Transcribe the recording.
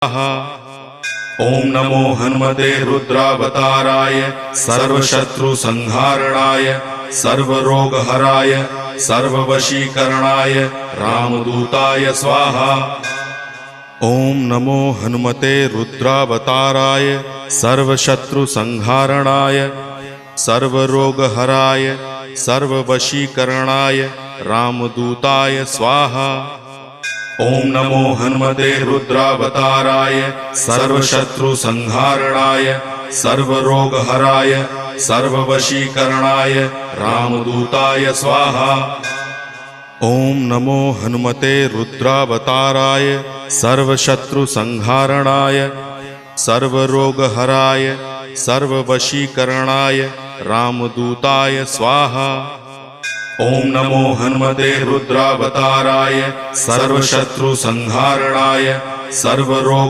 ओम नमो हनुमते रुद्रावताराय सर्वशत्रुसंहारणाय सर्वरोगहराय सर्ववशीकरणाय रामदूताय स्वाहा। ओम नमो हनुमते रुद्रावताराय सर्वशत्रुसंहारणाय सर्वरोगहराय सर्ववशीकरणाय रामदूताय स्वाहा। ओम नमो हनुमते रुद्रावताराय सर्वशत्रुसंहारणाय सर्वरोगहराय सर्ववशीकरणाय रामदूताय स्वाहा। ओम नमो हनुमते रुद्रावताराय सर्वशत्रुसंहारणाय सर्वरोगहराय सर्ववशीकरणाय रामदूताय स्वाहा। ओम नमो हनुमते रुद्रावताराय सर्वशत्रुसंहारणाय सर्वरोग